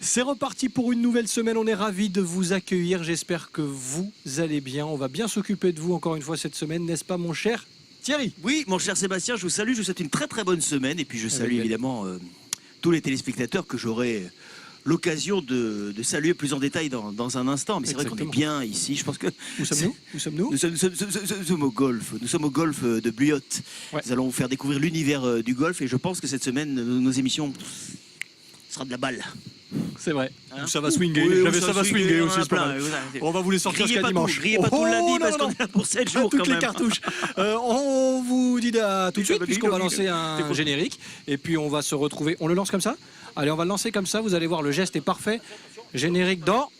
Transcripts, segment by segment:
C'est reparti pour une nouvelle semaine, on est ravis de vous accueillir, j'espère que vous allez bien, on va bien s'occuper de vous encore une fois cette semaine, n'est-ce pas mon cher Thierry? Oui, mon cher Sébastien, je vous salue, je vous souhaite une très très bonne semaine et puis je salue évidemment tous les téléspectateurs que j'aurai l'occasion de saluer plus en détail dans un instant. Mais c'est vrai qu'on est bien ici, je pense que... Où sommes-nous? Nous sommes au golf, nous sommes au golf de Buyotte. Ouais. Nous allons vous faire découvrir l'univers du golf et je pense que cette semaine, nos émissions, ce sera de la balle. C'est vrai, hein, ça va swinger, oui, ça va swinger aussi. On va vous les sortir jusqu'à dimanche. Riez pas tout le lundi parce qu'on est là pour 7 jours toutes quand les même. Cartouches. On vous dit à tout de suite puisqu'on va lancer un générique et puis on va se retrouver. On le lance comme ça? Allez, on va le lancer comme ça, vous allez voir, le geste est parfait. Générique dans...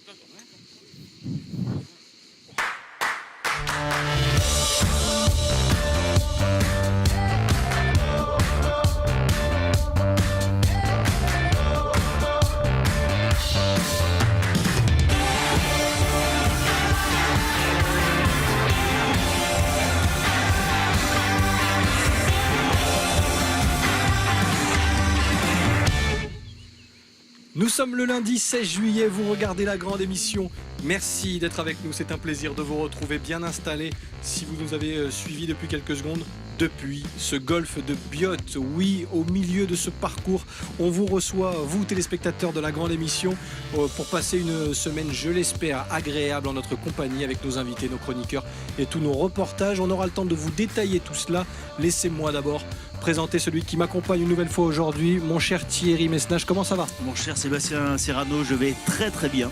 Nous sommes le lundi 16 juillet, vous regardez la grande émission. Merci d'être avec nous, c'est un plaisir de vous retrouver bien installé. Si vous nous avez suivis depuis quelques secondes, depuis ce golf de Buyotte, oui, au milieu de ce parcours, on vous reçoit, vous téléspectateurs de la grande émission, pour passer une semaine, je l'espère, agréable en notre compagnie avec nos invités, nos chroniqueurs et tous nos reportages. On aura le temps de vous détailler tout cela. Laissez-moi d'abord présenter celui qui m'accompagne une nouvelle fois aujourd'hui, mon cher Thierry Messnage. Comment ça va? Mon cher Sébastien Serrano, je vais très très bien.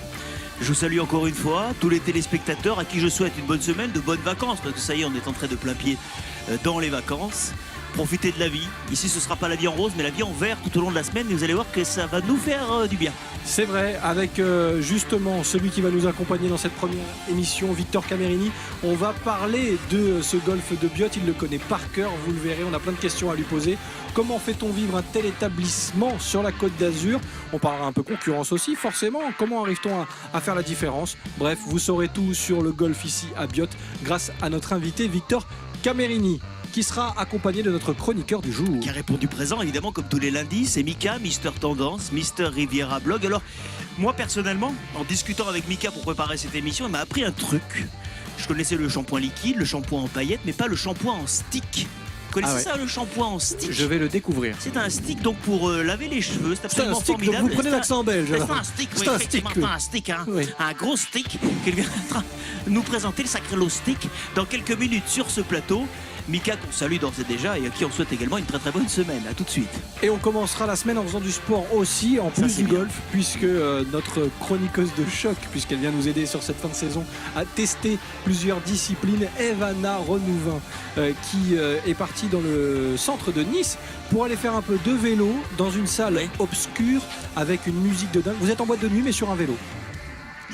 Je vous salue encore une fois tous les téléspectateurs à qui je souhaite une bonne semaine, de bonnes vacances, parce que ça y est, on est entré de plein pied dans les vacances. Profitez de la vie. Ici, ce ne sera pas la vie en rose, mais la vie en vert tout au long de la semaine. Et vous allez voir que ça va nous faire du bien. C'est vrai, avec justement celui qui va nous accompagner dans cette première émission, Victor Camerini. On va parler de ce golf de Buyotte. Il le connaît par cœur, vous le verrez. On a plein de questions à lui poser. Comment fait-on vivre un tel établissement sur la Côte d'Azur? On parlera un peu concurrence aussi, forcément. Comment arrive-t-on à faire la différence? Bref, vous saurez tout sur le golf ici à Buyotte grâce à notre invité Victor Camerini, qui sera accompagné de notre chroniqueur du jour. Qui a répondu présent, évidemment, comme tous les lundis, c'est Mika, Mister Tendance, Mister Riviera Blog. Alors, moi, personnellement, en discutant avec Mika pour préparer cette émission, il m'a appris un truc. Je connaissais le shampoing liquide, le shampoing en paillettes, mais pas le shampoing en stick. Vous connaissez ça, le shampoing en stick? Je vais le découvrir. C'est un stick donc pour laver les cheveux. C'est absolument stick, formidable. Donc vous prenez l'accent belge. C'est un stick, oui, effectivement, c'est un stick, hein. Oui. Un gros stick qu'il viendra nous présenter, le sacré lot stick, dans quelques minutes sur ce plateau. Mika qu'on salue d'ores et déjà et à qui on souhaite également une très très bonne semaine. À tout de suite. Et on commencera la semaine en faisant du sport aussi, en plus du golf, puisque notre chroniqueuse de choc, puisqu'elle vient nous aider sur cette fin de saison à tester plusieurs disciplines, Evana Renouvin, qui est partie dans le centre de Nice pour aller faire un peu de vélo dans une salle obscure avec une musique de dingue. Vous êtes en boîte de nuit mais sur un vélo.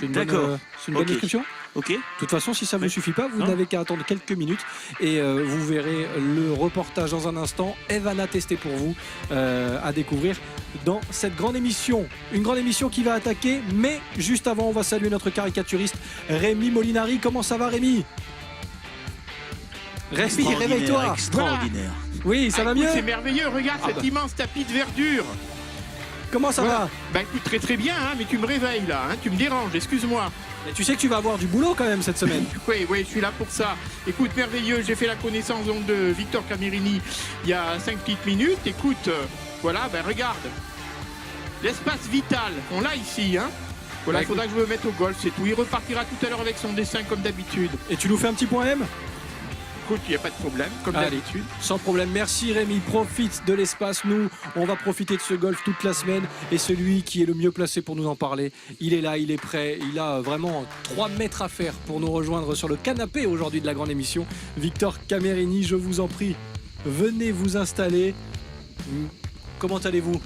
D'accord. C'est une bonne description? Ok. De toute façon, si ça ne vous suffit pas, vous n'avez qu'à attendre quelques minutes et vous verrez le reportage dans un instant. Evana testé pour vous à découvrir dans cette grande émission. Une grande émission qui va attaquer, mais juste avant, on va saluer notre caricaturiste Rémi Molinari. Comment ça va, Rémi? Rémi, réveille-toi. Extraordinaire. Oui, ça va mieux? C'est merveilleux, regarde cet immense tapis de verdure. Comment ça va? Bah écoute, très très bien, hein, mais tu me réveilles là, hein, tu me déranges, excuse-moi. Mais tu sais que tu vas avoir du boulot quand même cette semaine. Oui, je suis là pour ça. Écoute, merveilleux, j'ai fait la connaissance donc, de Victor Camerini il y a 5 petites minutes. Écoute, voilà, regarde. L'espace vital, on l'a ici, hein. Voilà, il faudra que je me mette au golf, c'est tout. Il repartira tout à l'heure avec son dessin comme d'habitude. Et tu nous fais un petit point M? Écoute, il n'y a pas de problème, comme d'habitude. Sans problème, merci Rémi, profite de l'espace. Nous, on va profiter de ce golf toute la semaine. Et celui qui est le mieux placé pour nous en parler, il est là, il est prêt. Il a vraiment 3 mètres à faire pour nous rejoindre sur le canapé aujourd'hui de la grande émission. Victor Camerini, je vous en prie, venez vous installer. Comment allez-vous?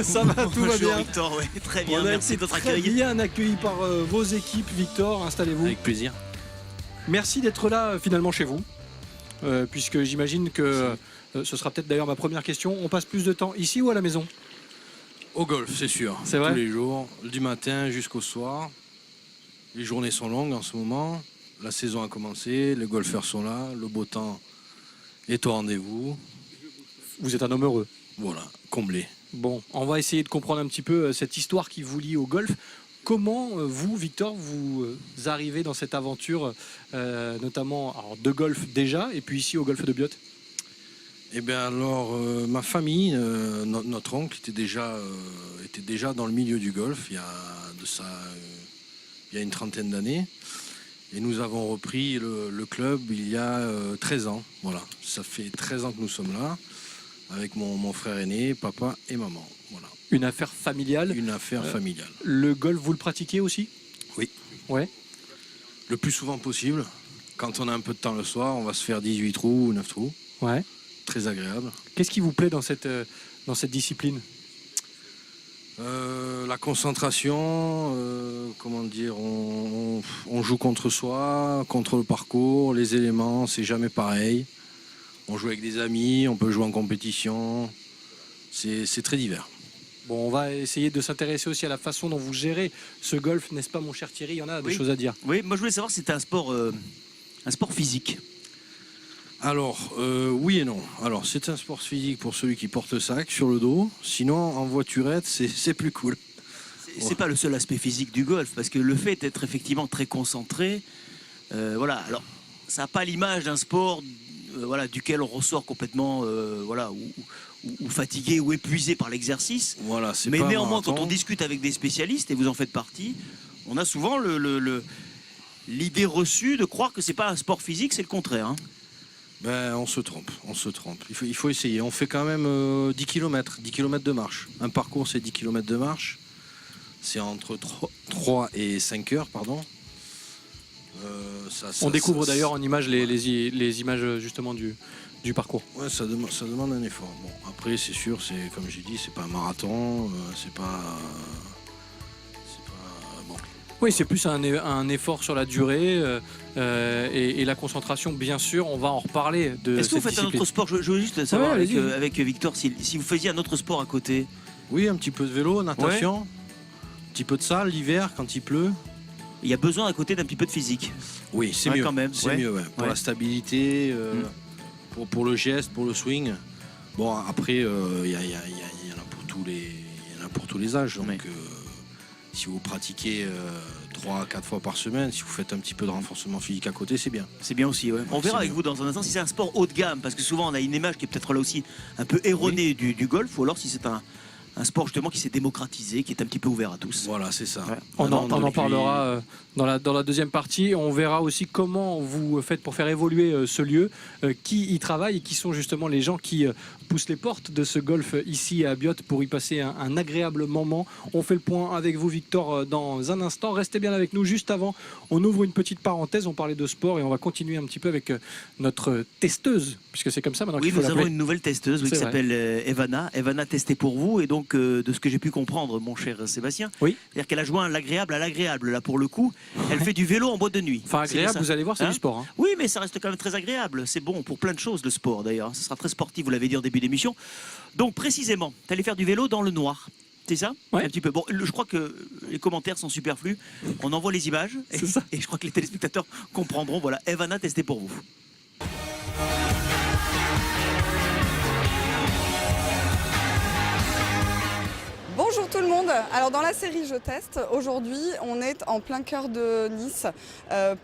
Ça va, tout va bien. Victor, ouais, très bien, merci de votre accueil. Très bien accueilli par vos équipes, Victor, installez-vous. Avec plaisir. Merci d'être là finalement chez vous, puisque j'imagine que ce sera peut-être d'ailleurs ma première question. On passe plus de temps ici ou à la maison? Au golf, c'est sûr. C'est vrai? Tous les jours, du matin jusqu'au soir. Les journées sont longues en ce moment. La saison a commencé, les golfeurs sont là, le beau temps est au rendez-vous. Vous êtes un homme heureux. Voilà, comblé. Bon, on va essayer de comprendre un petit peu cette histoire qui vous lie au golf. Comment vous, Victor, vous arrivez dans cette aventure, notamment alors, de golf déjà, et puis ici au golfe de Biot? Eh bien alors, ma famille, notre oncle était déjà dans le milieu du golf il y a une trentaine d'années. Et nous avons repris le club il y a 13 ans. Voilà, ça fait 13 ans que nous sommes là, avec mon frère aîné, papa et maman. Voilà. Une affaire familiale. Une affaire familiale. Le golf, vous le pratiquez aussi? Oui. Ouais. Le plus souvent possible. Quand on a un peu de temps le soir, on va se faire 18 trous ou 9 trous. Ouais. Très agréable. Qu'est-ce qui vous plaît dans cette discipline? La concentration, comment dire, on joue contre soi, contre le parcours, les éléments, c'est jamais pareil. On joue avec des amis, on peut jouer en compétition, c'est très divers. Bon, on va essayer de s'intéresser aussi à la façon dont vous gérez ce golf, n'est-ce pas mon cher Thierry? Il y en a des choses à dire. Oui, moi je voulais savoir si c'était un sport physique. Alors, oui et non. Alors, c'est un sport physique pour celui qui porte le sac sur le dos. Sinon, en voiturette, c'est plus cool. C'est pas le seul aspect physique du golf, parce que le fait d'être effectivement très concentré, voilà. Alors, ça n'a pas l'image d'un sport, voilà, duquel on ressort complètement, voilà, ou fatigué ou épuisé par l'exercice. Voilà, c'est mais pas néanmoins, marathon. quand on discute avec des spécialistes, et vous en faites partie, on a souvent l'idée reçue de croire que c'est pas un sport physique, c'est le contraire. Hein. Ben, on se trompe. Il faut essayer. On fait quand même 10 km de marche. Un parcours, c'est 10 km de marche. C'est entre 3 et 5 heures, pardon. On découvre d'ailleurs en images les images justement du parcours. Ouais, ça demande un effort. Bon, après, c'est sûr, c'est comme j'ai dit, c'est pas un marathon, c'est pas bon. Oui, c'est plus un effort sur la durée et la concentration, bien sûr. On va en reparler de Est-ce que vous cette faites un discipline. autre sport? Je veux juste savoir Ouais, avec Victor, si vous faisiez un autre sport à côté. Oui, un petit peu de vélo, natation, un petit peu de salle l'hiver quand il pleut. Il y a besoin à côté d'un petit peu de physique. Oui, c'est Ouais, mieux. quand même, C'est ouais. mieux, ouais. Pour Ouais. la stabilité, pour le geste, pour le swing. Bon, après, il y en a pour tous les âges. Donc, Ouais. si vous pratiquez 3-4 fois par semaine, si vous faites un petit peu de renforcement physique à côté, c'est bien. C'est bien aussi, ouais. On verra c'est avec bien. vous dans un instant si c'est un sport haut de gamme, parce que souvent on a une image qui est peut-être là aussi un peu erronée du golf, ou alors si c'est un sport justement qui s'est démocratisé, qui est un petit peu ouvert à tous. Voilà, c'est ça. Ouais. On en Depuis- parlera dans la deuxième partie. On verra aussi comment vous faites pour faire évoluer ce lieu, qui y travaille et qui sont justement les gens qui poussent les portes de ce golf ici à Biot pour y passer un agréable moment. On fait le point avec vous, Victor, dans un instant. Restez bien avec nous. Juste avant, on ouvre une petite parenthèse. On parlait de sport et on va continuer un petit peu avec notre testeuse, puisque c'est comme ça maintenant Oui, qu'il faut nous avons l'appeler. une nouvelle testeuse qui C'est vrai. s'appelle Evana. Evana testée pour vous, et donc de ce que j'ai pu comprendre, mon cher Sébastien, Oui. c'est-à-dire qu'elle a joint l'agréable à l'agréable, là pour le coup. Elle fait du vélo en boîte de nuit. Enfin, C'est bien agréable, ça. vous allez voir, c'est Hein du sport. Hein. Oui, mais ça reste quand même très agréable. C'est bon pour plein de choses, le sport d'ailleurs. Ce sera très sportif, vous l'avez dit en début d'émission. Donc précisément, tu allais faire du vélo dans le noir. C'est ça? Ouais. Un petit peu. Bon, je crois que les commentaires sont superflus. On envoie les images. C'est ça. Et je crois que les téléspectateurs comprendront. Voilà, Evana testée pour vous. Bonjour tout le monde. Alors dans la série Je teste, aujourd'hui on est en plein cœur de Nice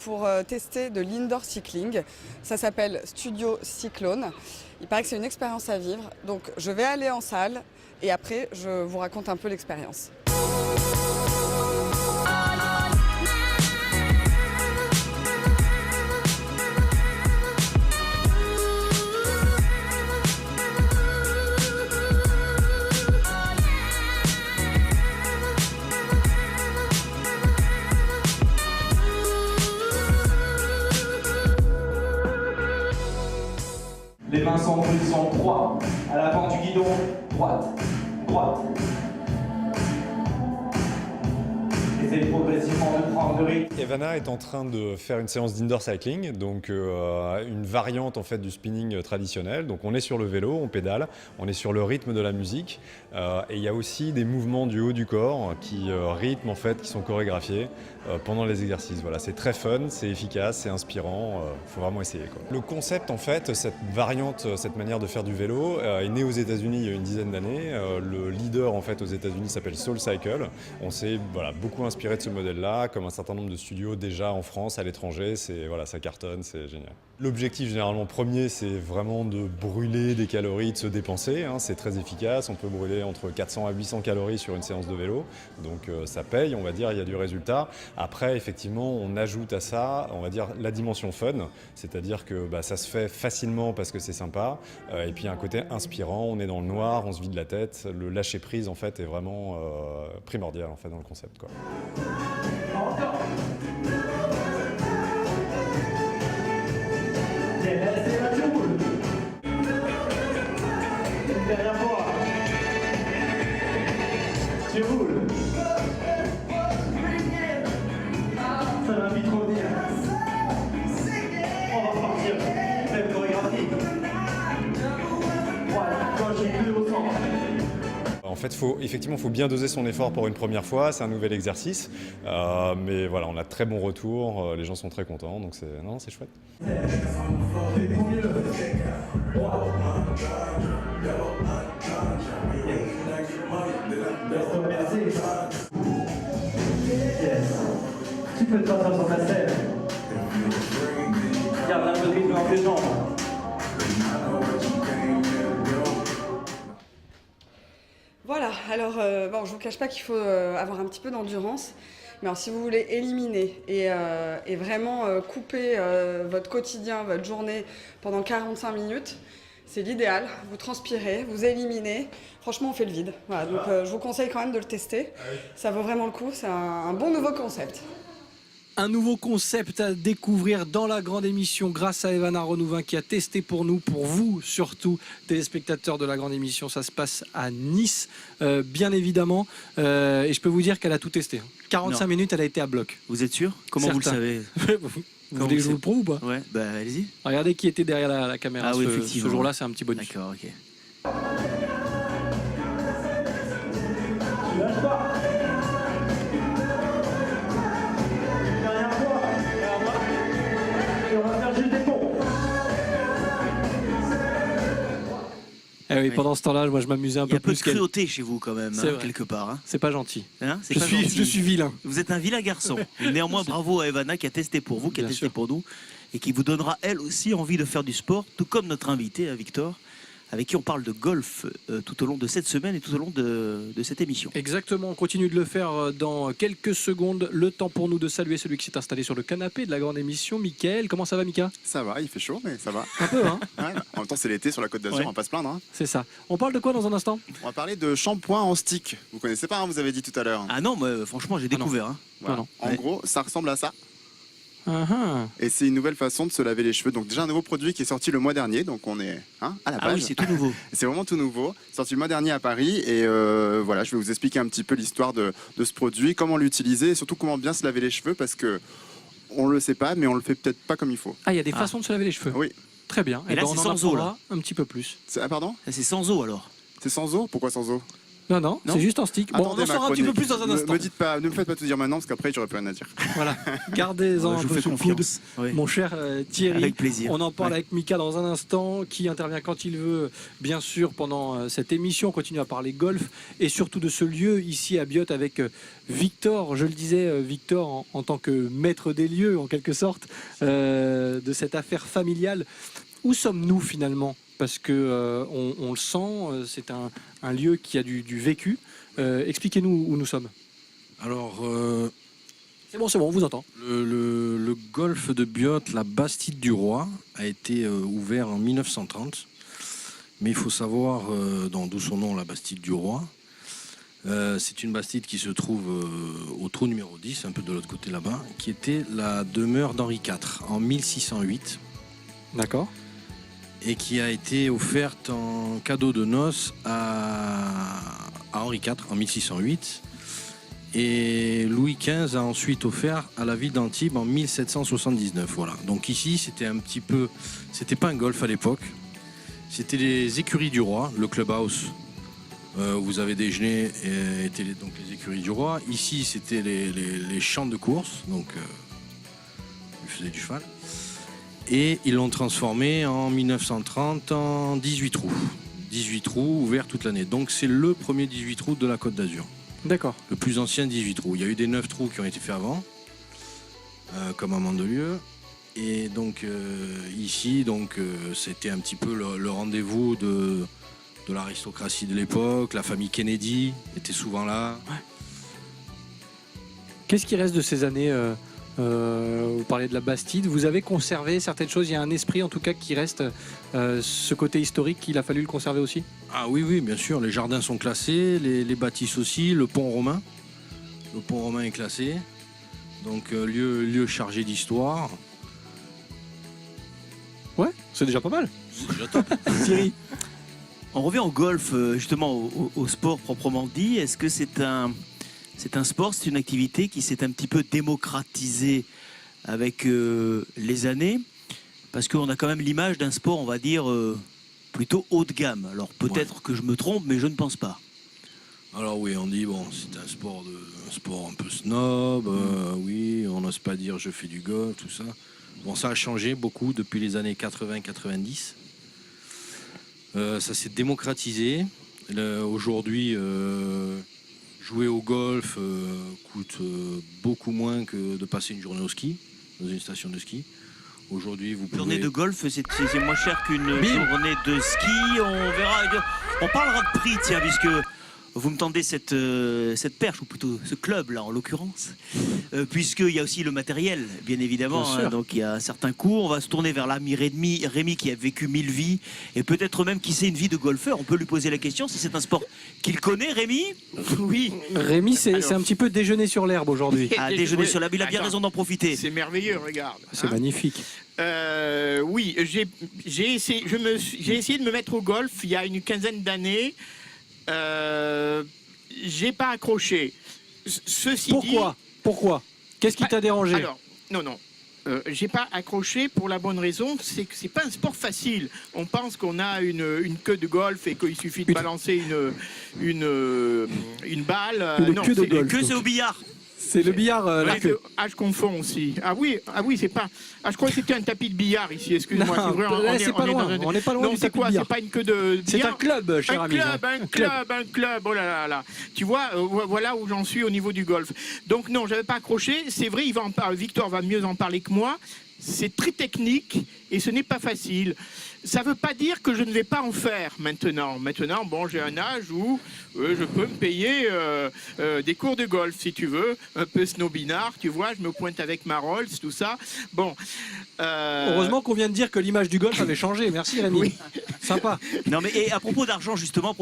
pour tester de l'indoor cycling. Ça s'appelle Studio Cyclone. Il paraît que c'est une expérience à vivre. Donc je vais aller en salle et après je vous raconte un peu l'expérience. Les mains sont en position 3, à l'avant du guidon, droite, droite. Laissez Essayez progressivement de prendre le rythme. Evana est en train de faire une séance d'indoor cycling, donc une variante en fait du spinning traditionnel. Donc on est sur le vélo, on pédale, on est sur le rythme de la musique et il y a aussi des mouvements du haut du corps qui rythment en fait, qui sont chorégraphiés pendant les exercices. Voilà, c'est très fun, c'est efficace, c'est inspirant, faut vraiment essayer, quoi. Le concept en fait, cette variante, cette manière de faire du vélo est né aux États-Unis il y a une dizaine d'années. Le leader en fait aux États-Unis s'appelle SoulCycle. On s'est beaucoup inspiré de ce modèle-là, comme un certain nombre de studios déjà en France, à l'étranger. Ça cartonne, c'est génial. L'objectif généralement premier, c'est vraiment de brûler des calories, de se dépenser. C'est très efficace. On peut brûler entre 400 à 800 calories sur une séance de vélo. Donc ça paye, on va dire, il y a du résultat. Après, effectivement, on ajoute à ça, on va dire, la dimension fun. C'est-à-dire que ça se fait facilement parce que c'est sympa. Et puis un côté inspirant, on est dans le noir, on se vide la tête. Le lâcher prise, en fait, est vraiment primordial en fait, dans le concept, quoi. Encore. C'est la roule. Derrière moi. Tu roules. Ça va vite revenir. On va repartir. Même chorégraphie. Voilà, quand j'ai plus au centre. En fait, il faut bien doser son effort pour une première fois, c'est un nouvel exercice, mais voilà, on a de très bons retours, les gens sont très contents, donc c'est chouette. Tu peux te passer sur ta selle. Garde un peu de rythme entre les jambes. Voilà, alors je vous cache pas qu'il faut avoir un petit peu d'endurance, mais alors, si vous voulez éliminer et vraiment couper votre quotidien, votre journée pendant 45 minutes, c'est l'idéal. Vous transpirez, vous éliminez, franchement on fait le vide. Voilà, donc je vous conseille quand même de le tester, ça vaut vraiment le coup, c'est un bon nouveau concept. Un nouveau concept à découvrir dans la grande émission grâce à Evana Renouvin qui a testé pour nous, pour vous surtout, téléspectateurs de la grande émission. Ça se passe à Nice, bien évidemment. Et je peux vous dire qu'elle a tout testé. 45 minutes, elle a été à bloc. Vous êtes sûr? Comment Certain. vous le savez? Vous voulez que je vous le prouve ou pas? Ouais, allez-y. Regardez qui était derrière la caméra. Ah oui, ce effectivement. jour-là, c'est un petit bonus. D'accord, ok. Tu lâches pas. Derrière toi. Et on va faire juste des ponts. Eh oui, pendant ce temps-là, moi je m'amusais un Il y a peu peu de plus qu'elle. cruauté chez vous quand même, C'est vrai. quelque part. Hein. C'est pas gentil. Hein, c'est Je pas suis, gentil. je suis vilain. Vous êtes un vilain garçon. Néanmoins, bravo à Evana qui a testé pour vous, qui a Bien testé sûr. pour nous, et qui vous donnera elle aussi envie de faire du sport, tout comme notre invité, Victor, avec qui on parle de golf tout au long de cette semaine et tout au long de cette émission. Exactement, on continue de le faire dans quelques secondes. Le temps pour nous de saluer celui qui s'est installé sur le canapé de la grande émission, Mickaël. Comment ça va, Mika? Ça va, il fait chaud, mais ça va. Un peu, hein? Ouais, en même temps, c'est l'été sur la Côte d'Azur, Ouais. on va pas se plaindre. Hein. C'est ça. On parle de quoi dans un instant? On va parler de shampoing en stick. Vous connaissez pas, hein, vous avez dit tout à l'heure. Ah non, mais franchement, j'ai Ah non. découvert. Hein. Voilà. non. En Ouais. gros, ça ressemble à ça. Ah, Et c'est une nouvelle façon de se laver les cheveux. Donc déjà un nouveau produit qui est sorti le mois dernier. Donc on est à la Ah page. oui, c'est tout nouveau. C'est vraiment tout nouveau. Sorti le mois dernier à Paris. Et voilà, je vais vous expliquer un petit peu l'histoire de ce produit, comment l'utiliser et surtout comment bien se laver les cheveux parce que on le sait pas, mais on le fait peut-être pas comme il faut. il y a des façons de se laver les cheveux. Oui. Très bien. Et là, on c'est en sans eau, apprendra un petit peu plus. Pardon? Ça, c'est sans eau alors. C'est sans eau? Pourquoi sans eau? Non, non, Non. c'est juste en stick. Bon, on Attendez en ma saura un petit peu chronique. plus dans un instant. Me dites pas, ne me faites pas tout dire maintenant parce qu'après j'aurai plus rien à dire. Voilà. Gardez-en Je un vous peu fais sous le coude. confiance. Oui. Mon cher Thierry, Avec plaisir. on en parle Ouais. avec Mika dans un instant, qui intervient quand il veut, bien sûr, pendant cette émission. On continue à parler golf et surtout de ce lieu ici à Biot avec Victor. Je le disais, Victor, en tant que maître des lieux, en quelque sorte, de cette affaire familiale. Où sommes-nous finalement? Parce que on le sent, c'est un lieu qui a du vécu. Expliquez-nous où nous sommes. Alors, C'est bon, on vous entend. le golfe de Biot, la Bastide du Roi, a été ouvert en 1930. Mais il faut savoir d'où son nom, la Bastide du Roi. C'est une bastide qui se trouve au trou numéro 10, un peu de l'autre côté là-bas, qui était la demeure d'Henri IV en 1608 D'accord. et qui a été offerte en cadeau de noces à Henri IV en 1608. Et Louis XV a ensuite offert à la ville d'Antibes en 1779. Voilà. Donc ici, c'était un petit peu... C'était pas un golf à l'époque. C'était les écuries du roi, le clubhouse. Vous avez déjeuné et étaient donc les écuries du roi. Ici, c'était les champs de course. Donc, ils faisaient du cheval. Et ils l'ont transformé en 1930 en 18 trous. 18 trous ouverts toute l'année. Donc c'est le premier 18 trous de la Côte d'Azur. D'accord. Le plus ancien 18 trous. Il y a eu des 9 trous qui ont été faits avant, comme à Mandelieu. Et donc ici, c'était un petit peu le rendez-vous de l'aristocratie de l'époque. La famille Kennedy était souvent là. Ouais. Qu'est-ce qui reste de ces années vous parlez de la Bastide, vous avez conservé certaines choses, il y a un esprit en tout cas qui reste, ce côté historique qu'il a fallu le conserver aussi? Ah oui, bien sûr, les jardins sont classés, les bâtisses aussi, le pont romain. Le pont romain est classé, donc lieu chargé d'histoire. Ouais, c'est déjà pas mal. C'est déjà top. Thierry? On revient au golf, justement au sport proprement dit. Est-ce que c'est un sport, c'est une activité qui s'est un petit peu démocratisée avec les années? Parce qu'on a quand même l'image d'un sport, on va dire, plutôt haut de gamme. Alors peut-être que je me trompe, mais je ne pense pas. Alors oui, on dit, bon, c'est un sport un peu snob, oui, on n'ose pas dire je fais du golf, tout ça. Bon, ça a changé beaucoup depuis les années 80-90. Ça s'est démocratisé. Aujourd'hui, jouer au golf coûte beaucoup moins que de passer une journée au ski, dans une station de ski. Aujourd'hui, vous pouvez... Journée de golf, c'est moins cher qu'une journée de ski. On verra. On parlera de prix, tiens, puisque vous me tendez cette perche, ou plutôt ce club-là, en l'occurrence. Puisqu'il y a aussi le matériel, bien évidemment. Hein, donc il y a un certain coût. On va se tourner vers l'ami Rémi qui a vécu 1000 vies. Et peut-être même qui sait une vie de golfeur. On peut lui poser la question si c'est un sport qu'il connaît, Rémi. Oui. Rémi, c'est un petit peu déjeuner sur l'herbe aujourd'hui. Ah, déjeuner sur l'herbe, il a bien raison d'en profiter. C'est merveilleux, regarde. C'est magnifique. Oui, j'ai essayé de me mettre au golf il y a une quinzaine d'années. J'ai pas accroché. Ceci Pourquoi dit, Pourquoi? Qu'est-ce qui t'a dérangé? Alors, non. J'ai pas accroché pour la bonne raison, c'est que c'est pas un sport facile. On pense qu'on a une queue de golf et qu'il suffit de balancer une balle. Une non, queue de golf. Que c'est au billard. C'est le billard, la queue. Je confonds aussi. Ah oui, c'est pas. Ah, je crois que c'était un tapis de billard ici. Excuse-moi. Non, c'est pas loin. On n'est pas loin non, du c'est tapis quoi? de billard. C'est pas une queue de billard. C'est un club, cher ami. Un club. Oh là. Tu vois, voilà où j'en suis au niveau du golf. Donc non, j'avais pas accroché. C'est vrai, Victor va mieux en parler que moi. C'est très technique et ce n'est pas facile. Ça ne veut pas dire que je ne vais pas en faire maintenant. Maintenant, bon, j'ai un âge où je peux me payer des cours de golf, si tu veux, un peu snobinard, tu vois, je me pointe avec ma Rolls, tout ça. Bon. Heureusement qu'on vient de dire que l'image du golf avait changé. Merci Rémi. Oui. Sympa. Non mais et à propos d'argent, justement,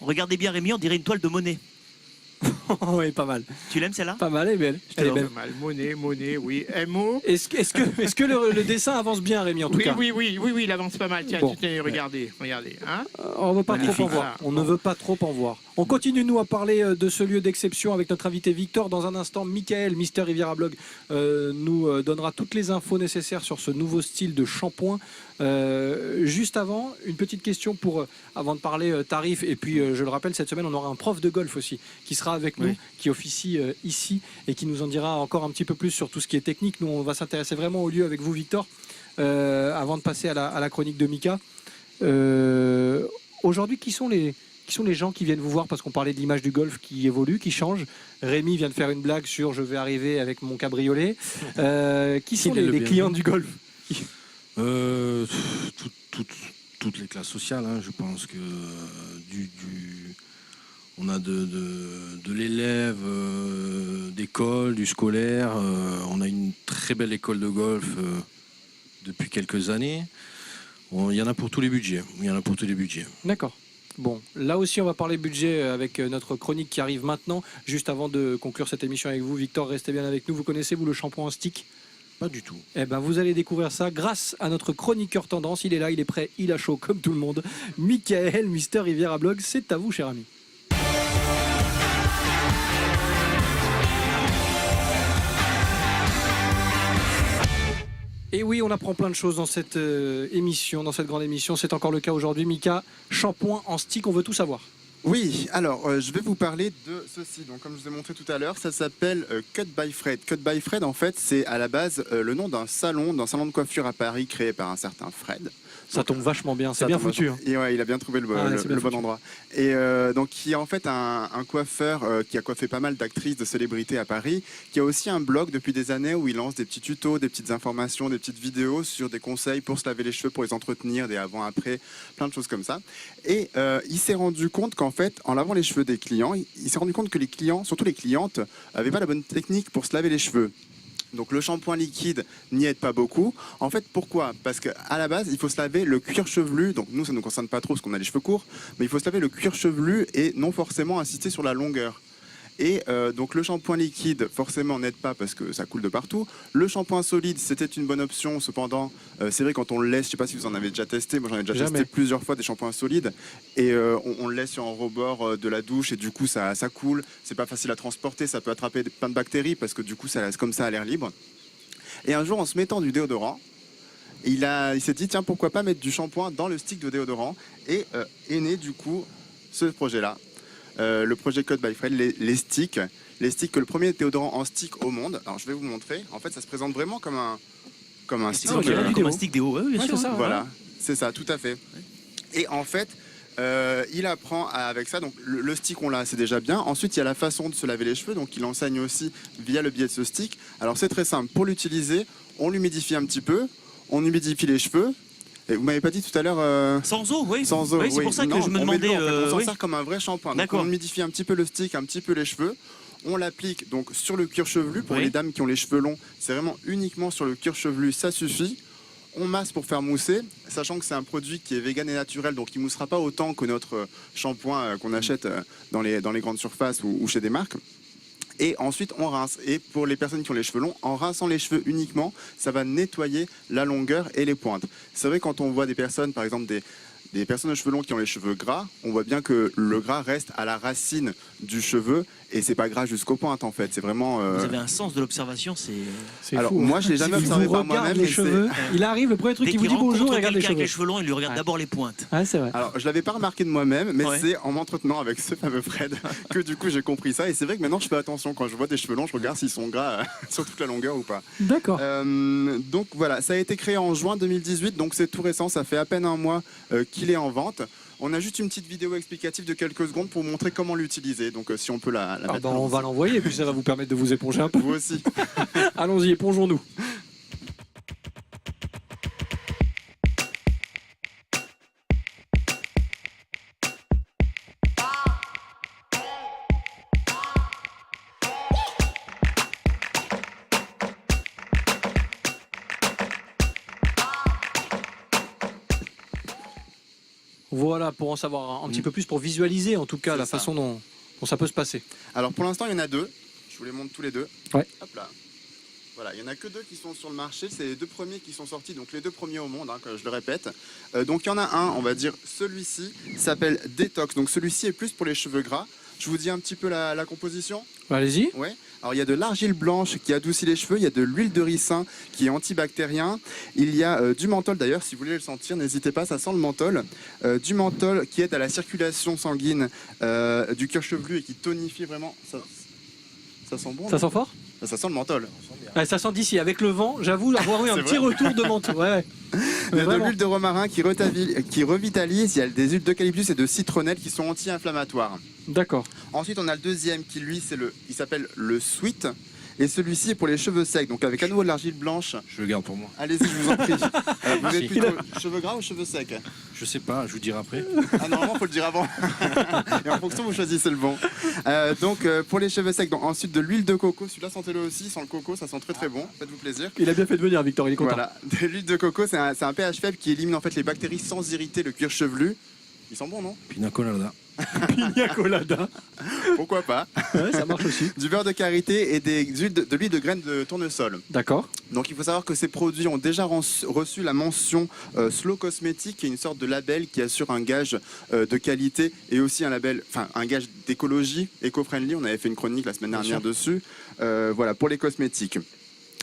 regardez bien Rémi, on dirait une toile de Monet. Oui, pas mal. Tu l'aimes celle-là? Pas mal, elle est belle. Elle est belle. Pas mal. Monet, oui. MO. Est-ce que le dessin avance bien, Rémi, en tout cas? Oui, il avance pas mal. Tiens, Bon. regardez. Hein, on ne veut pas trop en voir. Voilà. On ne veut pas trop en voir. On continue, nous, à parler de ce lieu d'exception avec notre invité Victor. Dans un instant, Michael, Mister Riviera Blog, nous donnera toutes les infos nécessaires sur ce nouveau style de shampoing. Juste avant, une petite question avant de parler tarifs. Et puis, je le rappelle, cette semaine, on aura un prof de golf aussi qui sera avec nous, qui officie ici et qui nous en dira encore un petit peu plus sur tout ce qui est technique. Nous, on va s'intéresser vraiment au lieu avec vous, Victor, avant de passer à la chronique de Mika. Aujourd'hui, qui sont les gens qui viennent vous voir, parce qu'on parlait de l'image du golf qui évolue, qui change. Rémi vient de faire une blague sur je vais arriver avec mon cabriolet. Qui sont les clients du golf? Toutes les classes sociales, hein, je pense que on a de l'élève, d'école, du scolaire. On a une très belle école de golf depuis quelques années. Il y en a pour tous les budgets. D'accord. Bon, là aussi on va parler budget avec notre chronique qui arrive maintenant. Juste avant de conclure cette émission avec vous, Victor, restez bien avec nous. Vous connaissez, vous, le shampoing en stick? Pas du tout. Eh ben, vous allez découvrir ça grâce à notre chroniqueur tendance. Il est là, il est prêt, il a chaud comme tout le monde. Michael, Mister Riviera Blog, c'est à vous, cher ami. Et oui, on apprend plein de choses dans cette émission, dans cette grande émission. C'est encore le cas aujourd'hui. Mika, shampoing en stick, on veut tout savoir. Oui, alors je vais vous parler de ceci. Donc, comme je vous ai montré tout à l'heure, ça s'appelle Cut by Fred. Cut by Fred, en fait, c'est à la base le nom d'un salon de coiffure à Paris créé par un certain Fred. Ça tombe vachement bien, c'est Ça bien tombe foutu. vachement- Et ouais, il a bien trouvé le c'est bien bon foutu. endroit. Et donc, qui est en fait un coiffeur qui a coiffé pas mal d'actrices, de célébrités à Paris, qui a aussi un blog depuis des années où il lance des petits tutos, des petites informations, des petites vidéos sur des conseils pour se laver les cheveux, pour les entretenir, des avant-après, plein de choses comme ça. Et il s'est rendu compte qu'en fait, en lavant les cheveux des clients, il s'est rendu compte que les clients, surtout les clientes, n'avaient pas la bonne technique pour se laver les cheveux. Donc le shampoing liquide n'y aide pas beaucoup. En fait, pourquoi? Parce qu'à la base, il faut se laver le cuir chevelu. Donc nous, ça ne nous concerne pas trop parce qu'on a les cheveux courts. Mais il faut se laver le cuir chevelu et non forcément insister sur la longueur. Et donc le shampoing liquide, forcément, n'aide pas parce que ça coule de partout. Le shampoing solide, c'était une bonne option. Cependant, c'est vrai quand on le laisse, je ne sais pas si vous en avez déjà testé. Moi, j'en ai déjà Jamais. testé plusieurs fois des shampoings solides. Et on le laisse sur un rebord de la douche et du coup, ça coule. C'est pas facile à transporter. Ça peut attraper plein de bactéries parce que du coup, ça laisse comme ça à l'air libre. Et un jour, en se mettant du déodorant, il s'est dit, tiens, pourquoi pas mettre du shampoing dans le stick de déodorant. Et est né du coup ce projet-là. Le projet Cut by Fred, les sticks, que le premier déodorant en stick au monde. Alors je vais vous montrer. En fait, ça se présente vraiment comme un stick. ok, la Comme vidéo. un stick déo, ouais, bien Ouais, sûr. c'est ça. Voilà, c'est ça, tout à fait. Et en fait, il apprend avec ça. Donc le stick, on l'a, c'est déjà bien. Ensuite, il y a la façon de se laver les cheveux. Donc il enseigne aussi via le biais de ce stick. Alors c'est très simple. Pour l'utiliser, on l'humidifie un petit peu. On humidifie les cheveux. Et vous m'avez pas dit tout à l'heure. Sans eau, oui. Sans eau, Oui, c'est pour ça que Non, je me on met de demandais. l'eau, en fait. On s'en oui. sert comme un vrai shampoing. Donc D'accord. on humidifie un petit peu le stick, un petit peu les cheveux. On l'applique donc sur le cuir chevelu. Pour Oui. les dames qui ont les cheveux longs, c'est vraiment uniquement sur le cuir chevelu, ça suffit. On masse pour faire mousser, sachant que c'est un produit qui est vegan et naturel, donc il ne moussera pas autant que notre shampoing qu'on achète dans les grandes surfaces ou chez des marques. Et ensuite, on rince. Et pour les personnes qui ont les cheveux longs, en rinçant les cheveux uniquement, ça va nettoyer la longueur et les pointes. C'est vrai, quand on voit des personnes, par exemple des personnes aux cheveux longs qui ont les cheveux gras, on voit bien que le gras reste à la racine du cheveu et c'est pas gras jusqu'aux pointes en fait. C'est vraiment. Vous avez un sens de l'observation, c'est. Alors fou, hein. moi, je l'ai jamais Il observé vous par regarde moi-même. les mais c'est- cheveux. Il arrive, le premier truc Dès qu'il vous qu'il dit bonjour, rencontre il regarde les quelqu'un avec cheveux. les cheveux longs, il lui regarde Ouais. d'abord les pointes. Ouais, c'est vrai. Alors, je l'avais pas remarqué de moi-même, mais Ouais. c'est en m'entretenant avec ce fameux Fred que du coup j'ai compris ça. Et c'est vrai que maintenant je fais attention quand je vois des cheveux longs, je regarde s'ils sont gras sur toute la longueur ou pas. D'accord. Donc voilà, ça a été créé en juin 2018, donc c'est tout récent, ça fait à peine un mois qu'il est en vente. On a juste une petite vidéo explicative de quelques secondes pour vous montrer comment l'utiliser. Donc si on peut la Ah mettre ben, là on va aussi. l'envoyer, puis ça va vous permettre de vous éponger un peu. Vous aussi. Allons-y, épongeons-nous. Voilà, pour en savoir un petit peu plus, pour visualiser en tout cas C'est la ça. façon dont ça peut se passer. Alors pour l'instant, il y en a deux. Je vous les montre tous les deux. Ouais. Hop là. Voilà, il n'y en a que deux qui sont sur le marché. C'est les deux premiers qui sont sortis, donc les deux premiers au monde, hein, que je le répète. Donc il y en a un, on va dire, celui-ci s'appelle Detox. Donc celui-ci est plus pour les cheveux gras. Je vous dis un petit peu la composition. Allez-y. Ouais. Alors il y a de l'argile blanche qui adoucit les cheveux, il y a de l'huile de ricin qui est antibactérien, il y a du menthol d'ailleurs, si vous voulez le sentir, n'hésitez pas, ça sent le menthol. Du menthol qui aide à la circulation sanguine du cuir chevelu et qui tonifie vraiment. Ça sent bon. Ça non sent fort? Ça sent le menthol. Ah, ça sent d'ici. Avec le vent, j'avoue avoir eu un C'est petit vrai. retour de menton. Ouais, ouais. Il y a de Vraiment. l'huile de romarin qui revitalise, il y a des huiles d'eucalyptus et de citronnelle qui sont anti-inflammatoires. D'accord. Ensuite, on a le deuxième qui, lui, il s'appelle le Sweet. Et celui-ci est pour les cheveux secs, donc avec à nouveau de l'argile blanche. Je le garde pour moi. Allez-y, je vous en prie. Vous êtes Merci. plutôt cheveux gras ou cheveux secs? Je sais pas, je vous dirai après. Ah, normalement, il faut le dire avant. Et en fonction, vous choisissez le bon. Donc, pour les cheveux secs, donc, ensuite de l'huile de coco. Celui-là, sentez-le aussi. Sans le coco, ça sent très très bon. Faites-vous plaisir. Il a bien fait de venir, Victor, il est content. Voilà. De l'huile de coco, c'est un pH faible qui élimine en fait les bactéries sans irriter le cuir chevelu. Ils sont bons, non? Pina colada. Pina colada. Pourquoi pas? Ouais, ça marche aussi. Du beurre de karité et de l'huile de graines de tournesol. D'accord. Donc il faut savoir que ces produits ont déjà reçu la mention Slow Cosmétique, qui est une sorte de label qui assure un gage de qualité et aussi un gage d'écologie, éco-friendly. On avait fait une chronique la semaine dernière dessus. Voilà, pour les cosmétiques.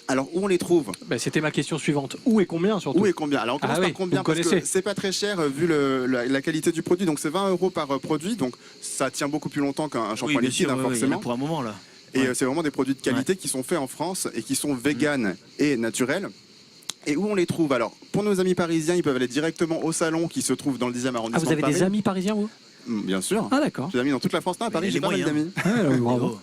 Alors où on les trouve? C'était ma question suivante. Où et combien surtout? Où et combien? Alors on commence par combien, vous parce connaissez. que c'est pas très cher vu la qualité du produit. Donc c'est 20 € par produit, donc ça tient beaucoup plus longtemps qu'un shampoing bien liquide, sûr, hein, il y en a forcément. pour un moment là. Et Ouais. c'est vraiment des produits de qualité qui sont faits en France et qui sont véganes et naturels. Et où on les trouve? Alors pour nos amis parisiens, ils peuvent aller directement au salon qui se trouve dans le 10e Ah, arrondissement vous avez de Paris. des amis parisiens, vous? Bien sûr. Ah, d'accord. J'ai des amis dans toute la France. Non, à Paris, les j'ai pas mal moyens. d'amis. Bravo.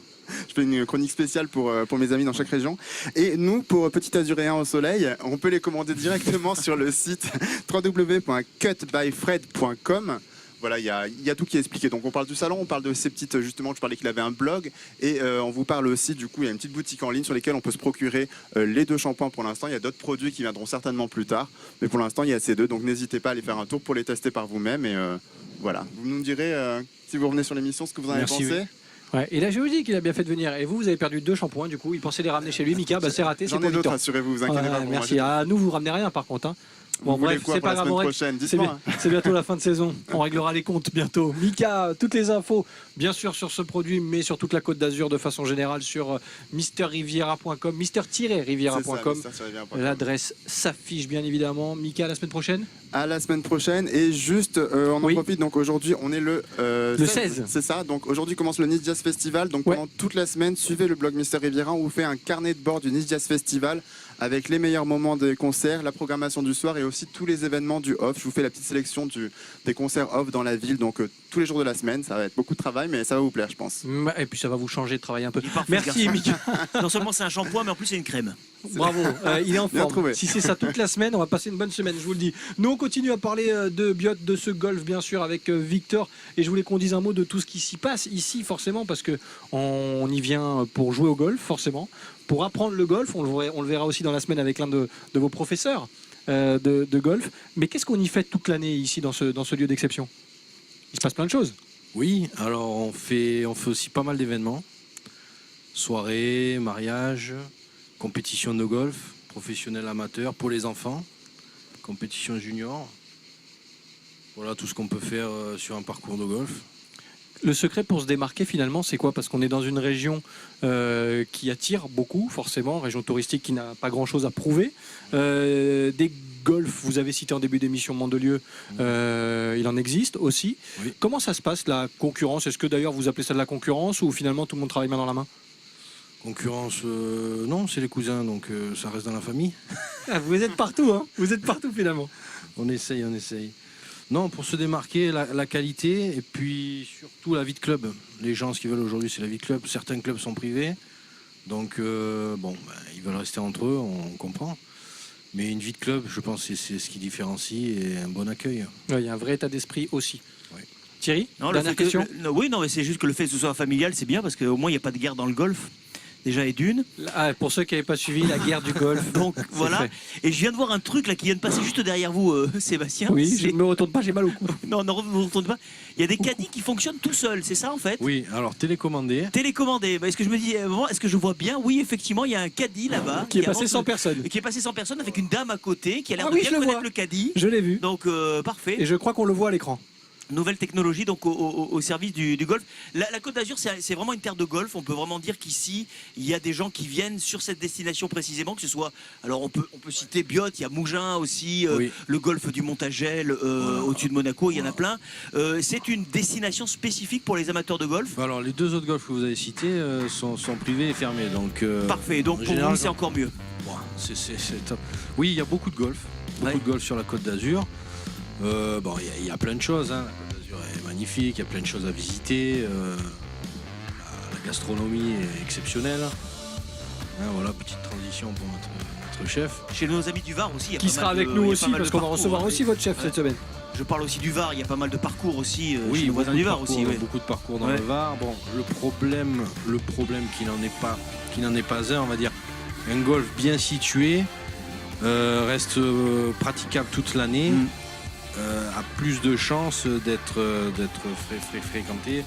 Je fais une chronique spéciale pour mes amis dans chaque région. Et nous, pour Petit Azuréen au soleil, on peut les commander directement sur le site www.cutbyfred.com. Voilà, il y a tout qui est expliqué. Donc on parle du salon, on parle de ces petites, justement, je parlais qu'il avait un blog, et on vous parle aussi, du coup, il y a une petite boutique en ligne sur laquelle on peut se procurer les 2 shampoings pour l'instant. Il y a d'autres produits qui viendront certainement plus tard, mais pour l'instant, il y a ces 2, donc n'hésitez pas à aller faire un tour pour les tester par vous-même. Et voilà, vous nous direz, si vous revenez sur l'émission, ce que vous en avez Merci, pensé. oui. Ouais. Et là, je vous dis qu'il a bien fait de venir. Et vous avez perdu 2 shampoings, du coup. Il pensait les ramener chez lui. Mika, c'est raté, c'est J'en pour ai d'autres, Victor. rassurez-vous, vous inquiétez pas. pour moi. Merci. Ah, nous, vous ramenez rien, par contre. Hein. Vous voulez quoi c'est pour pas la grave. semaine prochaine? C'est Dites-moi. c'est bientôt la fin de saison. On réglera les comptes bientôt. Mika, toutes les infos, bien sûr, sur ce produit, mais sur toute la Côte d'Azur de façon générale, sur mister-riviera.com, mister-riviera.com. C'est ça, riviera.com. L'adresse s'affiche, bien évidemment. Mika, la semaine prochaine? À la semaine prochaine. Et juste, on en profite. Donc aujourd'hui, on est le 16. C'est ça. Donc aujourd'hui commence le Nice Jazz Festival. Donc pendant toute la semaine, suivez le blog Mister Riviera. On vous fait un carnet de bord du Nice Jazz Festival avec les meilleurs moments des concerts, la programmation du soir et aussi tous les événements du off. Je vous fais la petite sélection des concerts off dans la ville. Donc tous les jours de la semaine. Ça va être beaucoup de travail, mais ça va vous plaire, je pense. Et puis ça va vous changer de travailler un peu. Il est parfait, Merci, ce garçon. Mika. Non seulement c'est un shampoing, mais en plus c'est une crème. Bravo, il est en Bien forme. trouvé. Si c'est ça toute la semaine, on va passer une bonne semaine, je vous le dis. Nous, on continue à parler de Biot, de ce golf, bien sûr, avec Victor. Et je voulais qu'on dise un mot de tout ce qui s'y passe ici, forcément, parce qu'on y vient pour jouer au golf, forcément. Pour apprendre le golf, on le verra aussi dans la semaine avec l'un de vos professeurs de golf. Mais qu'est-ce qu'on y fait toute l'année ici, dans ce lieu d'exception? Il se passe plein de choses. Oui, alors on fait aussi pas mal d'événements. Soirées, mariages, compétitions de golf, professionnels amateurs pour les enfants, compétitions juniors. Voilà tout ce qu'on peut faire sur un parcours de golf. Le secret pour se démarquer finalement, c'est quoi? Parce qu'on est dans une région qui attire beaucoup, forcément, région touristique qui n'a pas grand-chose à prouver. Des golfs, vous avez cité en début d'émission Mandelieu, il en existe aussi. Oui. Comment ça se passe, la concurrence? Est-ce que d'ailleurs vous appelez ça de la concurrence ou finalement tout le monde travaille main dans la main? Concurrence, non, c'est les cousins, donc ça reste dans la famille. Vous êtes partout, hein? Vous êtes partout finalement. On essaye. Non, pour se démarquer, la qualité et puis surtout la vie de club. Les gens, ce qu'ils veulent aujourd'hui, c'est la vie de club. Certains clubs sont privés, donc ils veulent rester entre eux, on comprend. Mais une vie de club, je pense, c'est ce qui différencie et un bon accueil. Il y a un vrai état d'esprit aussi. Oui. Thierry, Non, dernière question. Oui, non, mais c'est juste que le fait que ce soit familial, c'est bien parce qu'au moins il n'y a pas de guerre dans le golf. Déjà, et d'une. Pour ceux qui n'avaient pas suivi la guerre du golf. Donc c'est voilà. fait. Et je viens de voir un truc là qui vient de passer juste derrière vous, Sébastien. Oui, je C'est- ne me retourne pas, j'ai mal au cou. Non, ne vous retournez pas. Il y a des caddies qui fonctionnent tout seuls, c'est ça en fait? Oui, alors télécommandé. Télécommandé. Est-ce que je me dis, est-ce que je vois bien? Oui, effectivement, il y a un caddie là-bas. Qui est passé avance- sans personne. Qui est passé sans personne avec une dame à côté qui a l'air Ah de oui, bien je le connaître vois. le caddie. Je l'ai vu. Donc parfait. Et je crois qu'on le voit à l'écran. Nouvelle technologie donc au service du golf. La Côte d'Azur, c'est vraiment une terre de golf. On peut vraiment dire qu'ici, il y a des gens qui viennent sur cette destination précisément, que ce soit. Alors on peut citer Biot, il y a Mougins aussi, Oui. le golfe du Montagel au-dessus de Monaco, il y en a plein. C'est une destination spécifique pour les amateurs de golf. Alors les 2 autres golfs que vous avez cités sont privés et fermés. Donc, Parfait. Donc en pour général, vous, c'est encore mieux. bon, c'est top. Oui, il y a beaucoup de golf. Beaucoup de golf sur la Côte d'Azur. Il y a plein de choses. Hein. La Côte d'Azur est magnifique, il y a plein de choses à visiter. La gastronomie est exceptionnelle. Hein, voilà, petite transition pour notre chef. Chez nos amis du Var aussi. il y a Qui pas sera mal avec de- il nous y a aussi, pas mal parce de qu'on va parcours, recevoir hein. aussi votre chef cette semaine. Je parle aussi du Var, il y a pas mal de parcours aussi chez nos beaucoup voisins de du Var parcours, aussi. Ouais. beaucoup de parcours dans Ouais. le Var. Bon, le problème qu'il n'en est pas un, on va dire, un golf bien situé reste praticable toute l'année, a plus de chances d'être fréquenté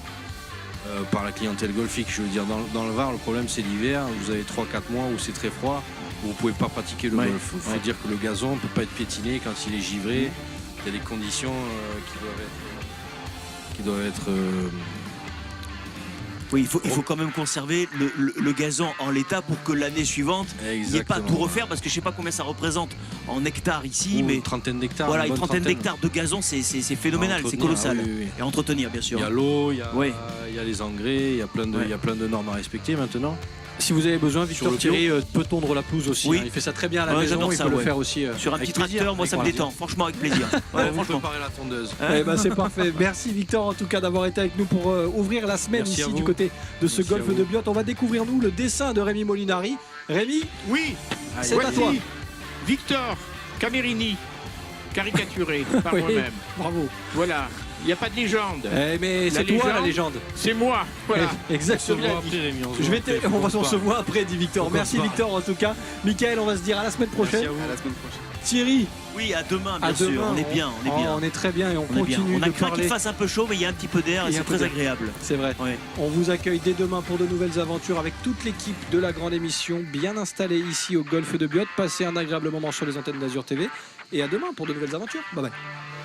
par la clientèle golfique. Je veux dire, dans le Var, le problème c'est l'hiver. Vous avez 3-4 mois où c'est très froid, où vous pouvez pas pratiquer le Ouais. golf. Il faut dire que le gazon ne peut pas être piétiné quand il est givré. Il y a des conditions qui doivent être Oui, il faut quand même conserver le gazon en l'état pour que l'année suivante, il n'y ait pas tout refaire, parce que je ne sais pas combien ça représente en hectares ici, mais une trentaine d'hectares. voilà, une trentaine d'hectares de gazon, c'est phénoménal, c'est colossal. Oui. Et à entretenir, bien sûr. Il y a l'eau, il Oui. y a les engrais, il y a plein de normes à respecter maintenant. Si vous avez besoin, Victor Sur le Thierry peut tondre la pelouse aussi. Oui. Il fait ça très bien à la Ouais, maison, j'adore il ça, peut le ouais. faire aussi. Sur un avec petit plaisir, tracteur, moi ça me avec détend, franchement avec plaisir. Ouais, Ouais, vous franchement. préparez la tondeuse. Eh ben, c'est parfait. Merci Victor en tout cas d'avoir été avec nous pour ouvrir la semaine Merci à ici vous. du côté de ce Merci à golfe vous. de Biot. On va découvrir nous le dessin de Rémi Molinari. Rémi, Oui, c'est voici à toi. Victor Camerini, caricaturé par Oui, moi-même. bravo. Voilà, il n'y a pas de légende. Eh, mais c'est toi la légende. C'est moi, voilà. Exactement. On se voit après, dit Victor. Merci Victor en tout cas. Mickaël, on va se dire à la semaine prochaine. À la semaine prochaine. Thierry, Oui, à demain, à bien sûr. demain. On est bien, on est bien. On est très bien et on On est bien. continue On a de craint qu'il parler. fasse un peu chaud, mais il y a un petit peu d'air et Il y a c'est un peu très d'air. agréable. C'est vrai. Ouais. On vous accueille dès demain pour de nouvelles aventures avec toute l'équipe de la grande émission bien installée ici au golfe de Biot. Passez un agréable moment sur les antennes d'Azur TV et à demain pour de nouvelles aventures. Bye bye.